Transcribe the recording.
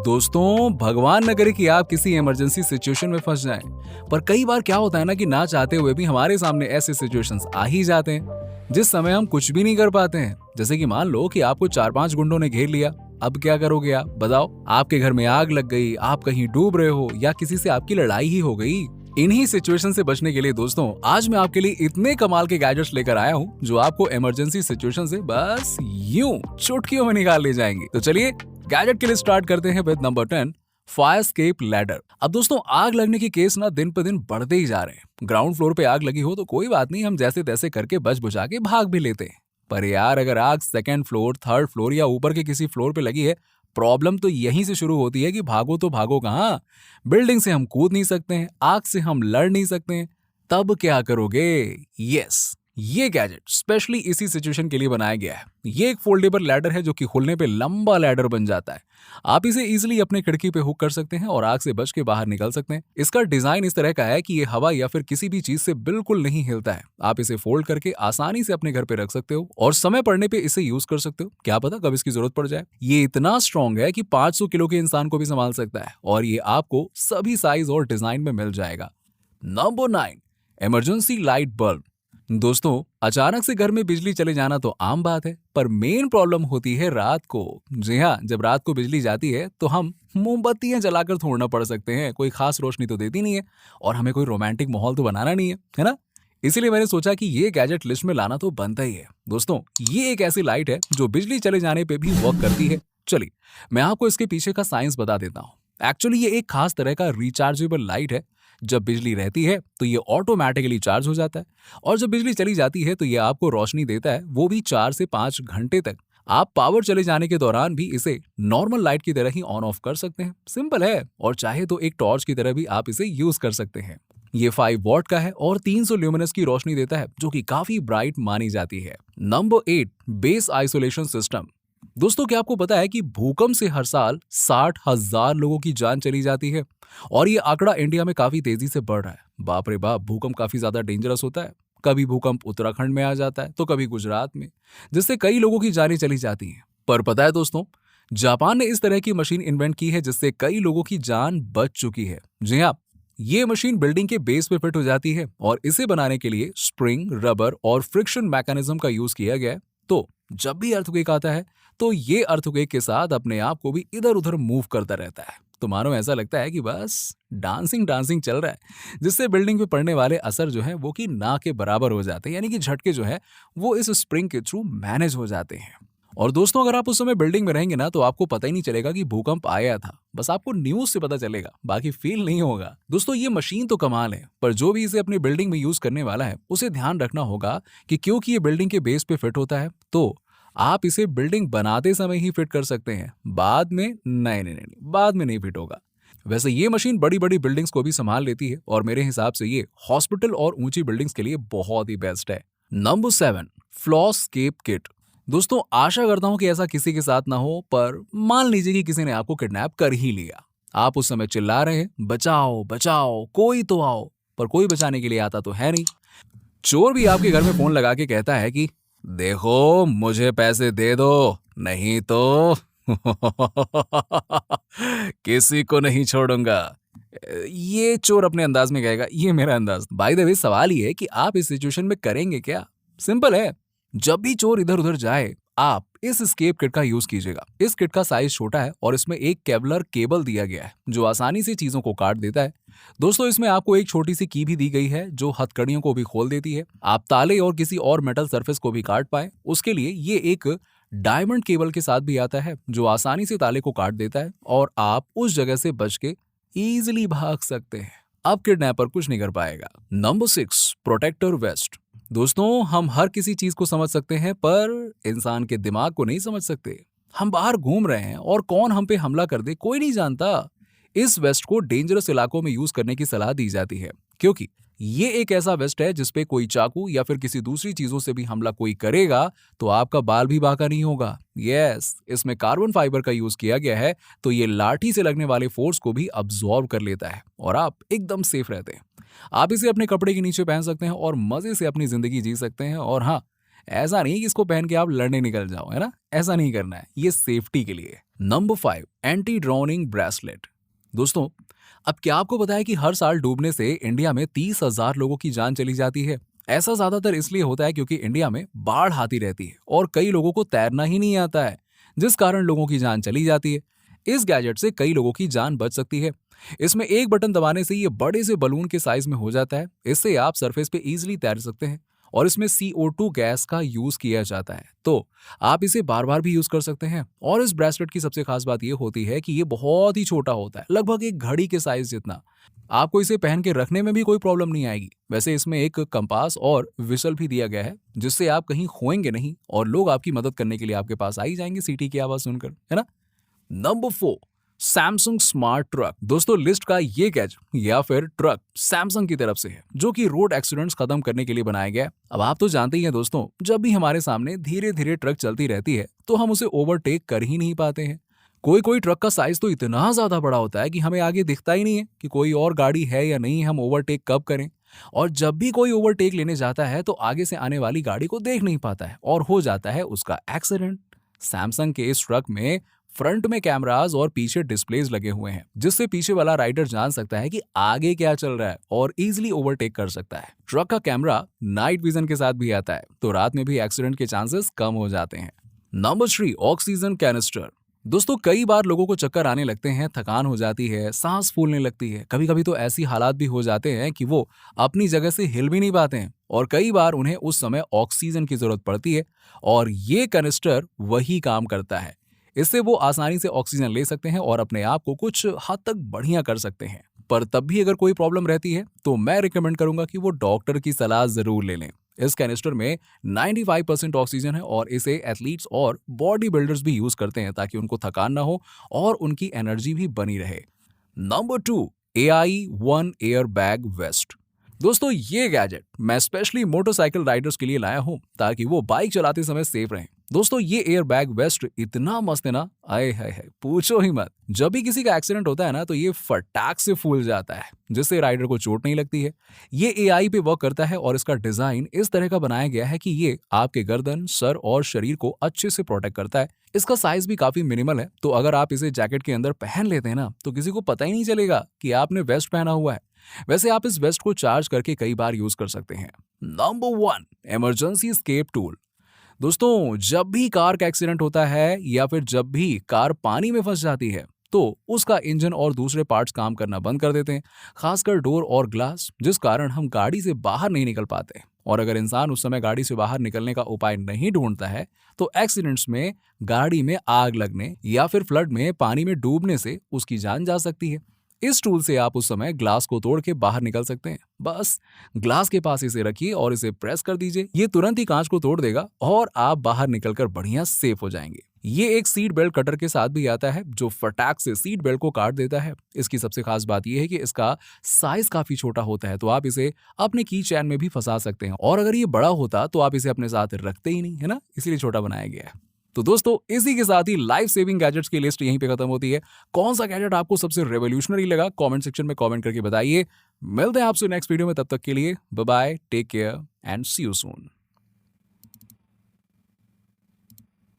दोस्तों, भगवान न करे कि आप किसी इमरजेंसी सिचुएशन में फंस जाएं, पर कई बार क्या होता है ना कि ना चाहते हुए भी हमारे सामने ऐसे सिचुएशंस आ ही जाते हैं जिस समय हम कुछ भी नहीं कर पाते हैं। जैसे कि मान लो कि आपको 4-5 गुंडों ने घेर लिया। अब क्या करोगे आप बताओ? आपके घर में आग लग गई, आप कहीं डूब रहे हो या किसी से आपकी लड़ाई ही हो गई। इन्हीं सिचुएशन से बचने के लिए दोस्तों, आज मैं आपके लिए इतने कमाल के गैजेट्स लेकर आया हूँ जो आपको इमरजेंसी सिचुएशन से बस यूं चुटकियों में निकाल ले जाएंगे। तो चलिए गैजेट के लिए स्टार्ट करते हैं with number 10, fire escape ladder. अब दोस्तों, आग लगने के केस ना दिन पर दिन बढ़ते ही जा रहे हैं। ग्राउंड फ्लोर पे आग लगी हो तो कोई बात नहीं, हम जैसे तैसे करके बच बुझा के भाग भी लेते हैं। पर यार, अगर आग सेकंड फ्लोर, थर्ड फ्लोर या ऊपर के किसी फ्लोर पे लगी है, प्रॉब्लम तो यहीं से शुरू होती है कि भागो तो भागो कहाँ। बिल्डिंग से हम कूद नहीं सकते हैं, आग से हम लड़ नहीं सकते हैं। तब क्या करोगे? यस, ये गैजेट स्पेशली इसी सिचुएशन के लिए बनाया गया है। ये एक फोल्डेबल लैडर है जो कि खुलने पे लंबा लैडर बन जाता है। आप इसे इजीली अपने खिड़की पे हुक कर सकते हैं और आग से बच के बाहर निकल सकते हैं। इसका डिजाइन इस तरह का है कि ये हवा या फिर किसी भी चीज से बिल्कुल नहीं हिलता है। आप इसे फोल्ड करके आसानी से अपने घर पे रख सकते हो और समय पड़ने पे इसे यूज कर सकते हो। क्या पता कब इसकी जरूरत पड़ जाए। ये इतना स्ट्रॉन्ग है कि 500 किलो के इंसान को भी संभाल सकता है और ये आपको सभी साइज और डिजाइन में मिल जाएगा। Number 9, emergency light bulb. दोस्तों, अचानक से घर में बिजली चले जाना तो आम बात है, पर मेन प्रॉब्लम होती है रात को। जी हाँ, जब रात को बिजली जाती है तो हम मोमबत्तियां जलाकर छोड़ना पड़ सकते हैं। कोई खास रोशनी तो देती नहीं है और हमें कोई रोमांटिक माहौल तो बनाना नहीं है ना? इसीलिए मैंने सोचा कि ये गैजेट लिस्ट में लाना तो बनता ही है। दोस्तों, ये एक ऐसी लाइट है जो बिजली चले जाने पे भी वर्क करती है। चलिए, मैं आपको इसके पीछे का साइंस बता देता हूँ। एक्चुअली ये एक खास तरह का रिचार्जेबल लाइट है। जब बिजली रहती है तो ये ऑटोमेटिकली चार्ज हो जाता है और जब बिजली चली जाती है तो ये आपको रोशनी देता है, वो भी 4 से 5 घंटे तक। आप पावर चले जाने के दौरान भी इसे नॉर्मल लाइट की तरह ही ऑन ऑफ कर सकते हैं। सिंपल है, और चाहे तो एक टॉर्च की तरह भी आप इसे यूज कर सकते हैं। ये 5 वॉट का है और 300 ल्यूमिनस की रोशनी देता है जो कि काफी ब्राइट मानी जाती है। Number 8, base isolation system. दोस्तों, क्या आपको पता है कि भूकंप से हर साल 60,000 लोगों की जान चली जाती है और ये आंकड़ा इंडिया में काफी तेजी से बढ़ रहा है। बाप रे बाप, भूकंप काफी ज्यादा डेंजरस होता है। कभी भूकंप उत्तराखंड में आ जाता है तो कभी गुजरात में, जिससे कई लोगों की जानें चली जाती हैं। पर पता है दोस्तों, जापान ने इस तरह की मशीन इन्वेंट की है जिससे कई लोगों की जान बच चुकी है। जी हाँ, ये मशीन बिल्डिंग के बेस पे फिट हो जाती है और इसे बनाने के लिए स्प्रिंग, रबर और फ्रिक्शन मैकेनिज्म का यूज किया गया है। तो जब भी अर्थक्वेक आता है तो ये अर्थक्वेक के साथ अपने आप को भी इधर उधर मूव करता रहता है। तो मानो ऐसा लगता है कि बस डांसिंग डांसिंग चल रहा है, जिससे बिल्डिंग पे पड़ने वाले असर जो है वो कि ना के बराबर हो जाते हैं। यानी कि झटके जो है वो इस स्प्रिंग के थ्रू मैनेज हो जाते हैं। और दोस्तों, अगर आप उस समय बिल्डिंग में रहेंगे ना तो आपको पता ही नहीं चलेगा कि भूकंप आया था। बस आपको न्यूज से पता चलेगा, बाकी फील नहीं होगा। दोस्तों, ये मशीन तो कमाल है, पर जो भी इसे अपनी बिल्डिंग में यूज करने वाला है उसे ध्यान रखना होगा कि क्योंकि ये बिल्डिंग के बेस पे फिट होता है तो आप इसे बिल्डिंग बनाते समय ही फिट कर सकते हैं। बाद में नहीं, बाद में नहीं फिट होगा। वैसे ये मशीन बड़ी बड़ी बिल्डिंग्स को भी संभाल लेती है और मेरे हिसाब से ये हॉस्पिटल और ऊंची बिल्डिंग्स के लिए बहुत ही बेस्ट है। नंबर 7, फ्लॉस्केप किट। दोस्तों, आशा करता हूं कि ऐसा किसी के साथ ना हो, पर मान लीजिए कि किसी ने आपको किडनैप कर ही लिया। आप उस समय चिल्ला रहे हैं, बचाओ बचाओ, कोई तो आओ, पर कोई बचाने के लिए आता तो है नहीं। चोर भी आपके घर में फोन लगा के कहता है कि देखो, मुझे पैसे दे दो, नहीं तो किसी को नहीं छोड़ूंगा। ये चोर अपने अंदाज में कहेगा, ये मेरा अंदाज। बाय द वे, सवाल ये है कि आप इस सिचुएशन में करेंगे क्या? सिंपल है, जब भी चोर इधर उधर जाए आप इस स्केप किट का यूज कीजिएगा। इस किट का साइज छोटा है और इसमें एक केवलर केबल दिया गया है जो आसानी से चीजों को काट देता है। दोस्तों, इसमें आपको एक छोटी सी की भी दी गई है जो हथकड़ियों को भी खोल देती है। आप ताले और किसी और मेटल सरफेस को भी काट पाए उसके लिए ये एक डायमंड केबल के साथ भी आता है जो आसानी से ताले को काट देता है और आप उस जगह से बच के इजिली भाग सकते हैं। अब किडनैपर कुछ नहीं कर पाएगा। Number 6, protector vest. दोस्तों, हम हर किसी चीज को समझ सकते हैं पर इंसान के दिमाग को नहीं समझ सकते। हम बाहर घूम रहे हैं और कौन हम पे हमला कर दे कोई नहीं जानता। इस वेस्ट को डेंजरस इलाकों में यूज करने की सलाह दी जाती है क्योंकि ये एक ऐसा वेस्ट है जिसपे कोई चाकू या फिर किसी दूसरी चीजों से भी हमला कोई करेगा तो आपका बाल भी बांका नहीं होगा। यस, इसमें कार्बन फाइबर का यूज किया गया है तो ये लाठी से लगने वाले फोर्स को भी अब्सॉर्ब कर लेता है और आप एकदम सेफ रहते हैं। आप इसे अपने कपड़े के नीचे पहन सकते हैं और मजे से अपनी जिंदगी जी सकते हैं। और हाँ, ऐसा नहीं कि इसको पहन के आप लड़ने निकल जाओ, है ना? ऐसा नहीं करना है, ये सेफ्टी के लिए। Number 5, anti drowning bracelet. दोस्तों, अब क्या आपको पता है कि हर साल डूबने से इंडिया में 30,000 लोगों की जान चली जाती है। ऐसा ज्यादातर इसलिए होता है क्योंकि इंडिया में बाढ़ आती रहती है और कई लोगों को तैरना ही नहीं आता है, जिस कारण लोगों की जान चली जाती है। इस गैजेट से कई लोगों की जान बच सकती है। इसमें एक बटन दबाने से ये बड़े से बलून के साइज में हो जाता है। इससे आप सरफेस पे इजीली तैर सकते हैं और इसमें CO2 गैस का यूज किया जाता है, तो आप इसे बार बार भी यूज कर सकते हैं। और इस ब्रेसलेट की सबसे खास बात ये होती है कि ये बहुत ही छोटा होता है, लगभग एक घड़ी के साइज जितना। आपको इसे पहन के रखने में भी कोई प्रॉब्लम नहीं आएगी। वैसे इसमें एक कंपास और विसल भी दिया गया है, जिससे आप कहीं खोएंगे नहीं और लोग आपकी मदद करने के लिए आपके पास आ ही जाएंगे सीटी की आवाज सुनकर, है ना। Number 4, Samsung smart truck. दोस्तों, लिस्ट का ये गैजेट या फिर ट्रक सैमसंग की तरफ से है, जो कि रोड एक्सीडेंट्स खत्म करने के लिए बनाया गया है। अब आप तो जानते ही हैं दोस्तों, जब भी हमारे सामने धीरे धीरे ट्रक चलती रहती है तो हम उसे ओवरटेक कर ही नहीं पाते हैं। कोई कोई ट्रक का साइज तो इतना ज्यादा बड़ा होता है कि हमें आगे दिखता ही नहीं है कि कोई और गाड़ी है या नहीं, हम ओवरटेक कब करें। और जब भी कोई ओवरटेक लेने जाता है तो आगे से आने वाली गाड़ी को देख नहीं पाता है और हो जाता है उसका एक्सीडेंट। सैमसंग के इस ट्रक में फ्रंट में कैमरास और पीछे डिस्प्लेज लगे हुए हैं, जिससे पीछे वाला राइडर जान सकता है कि आगे क्या चल रहा है और इजीली ओवरटेक कर सकता है। ट्रक का कैमरा नाइट विजन के साथ भी आता है, तो रात में भी एक्सीडेंट के चांसेस कम हो जाते हैं। Number 3, oxygen canister. दोस्तों, कई बार लोगों को चक्कर आने लगते हैं, थकान हो जाती है, सांस फूलने लगती है, कभी कभी तो ऐसी हालात भी हो जाते हैं कि वो अपनी जगह से हिल भी नहीं पाते हैं और कई बार उन्हें उस समय ऑक्सीजन की जरूरत पड़ती है और ये कैनिस्टर वही काम करता है। इससे वो आसानी से ऑक्सीजन ले सकते हैं और अपने आप को कुछ हद तक बढ़िया कर सकते हैं। पर तब भी अगर कोई प्रॉब्लम रहती है तो मैं रिकमेंड करूंगा कि वो डॉक्टर की सलाह जरूर ले लें। इस कैनिस्टर में 95% ऑक्सीजन है और इसे एथलीट्स और बॉडी बिल्डर्स भी यूज करते हैं ताकि उनको थकान ना हो और उनकी एनर्जी भी बनी रहे। Number 2, AI-1 air bag vest. दोस्तों, ये गैजेट मैं स्पेशली मोटरसाइकिल राइडर्स के लिए लाया हूं ताकि वो बाइक चलाते समय सेफ रहें। दोस्तों, ये एयर बैग वेस्ट इतना मस्त है ना, आए हाय हाय पूछो ही मत। जब भी किसी का एक्सीडेंट होता है ना तो ये फटाक से फूल जाता है, जिससे राइडर को चोट नहीं लगती है। ये AI पे वर्क करता है और इसका डिजाइन इस तरह का बनाया गया है कि ये आपके गर्दन, सर और शरीर को अच्छे से प्रोटेक्ट करता है। इसका साइज भी काफी मिनिमल है, तो अगर आप इसे जैकेट के अंदर पहन लेते हैं ना तो किसी को पता ही नहीं चलेगा कि आपने वेस्ट पहना हुआ है। वैसे आप इस वेस्ट को चार्ज करके कई बार यूज कर सकते हैं। Number 1, emergency escape tool. दोस्तों, जब भी कार का एक्सीडेंट होता है या फिर जब भी कार पानी में फंस जाती है तो उसका इंजन और दूसरे पार्ट्स काम करना बंद कर देते हैं, खासकर डोर और ग्लास, जिस कारण हम गाड़ी से बाहर नहीं निकल पाते। और अगर इंसान उस समय गाड़ी से बाहर निकलने का उपाय नहीं ढूंढता है तो एक्सीडेंट्स में गाड़ी में आग लगने या फिर फ्लड में पानी में डूबने से उसकी जान जा सकती है। इस टूल से आप उस समय ग्लास को तोड़ के बाहर निकल सकते हैं। बस ग्लास के पास इसे रखिए और इसे प्रेस कर दीजिए, ये तुरंत ही कांच को तोड़ देगा और आप बाहर निकलकर बढ़िया सेफ हो जाएंगे। ये एक सीट बेल्ट कटर के साथ भी आता है जो फटाक से सीट बेल्ट को काट देता है। इसकी सबसे खास बात यह है कि इसका साइज काफी छोटा होता है, तो आप इसे अपने की चैन में भी फंसा सकते हैं और अगर ये बड़ा होता तो आप इसे अपने साथ रखते ही नहीं, है ना, इसलिए छोटा बनाया गया है। तो दोस्तों, इसी के साथ ही लाइफ सेविंग गैजेट्स की लिस्ट यहीं पे खत्म होती है। कौन सा गैजेट आपको सबसे रेवोल्यूशनरी लगा, कमेंट सेक्शन में कमेंट करके बताइए। मिलते हैं आपसे नेक्स्ट वीडियो में, तब तक के लिए bye bye, take care and see you soon.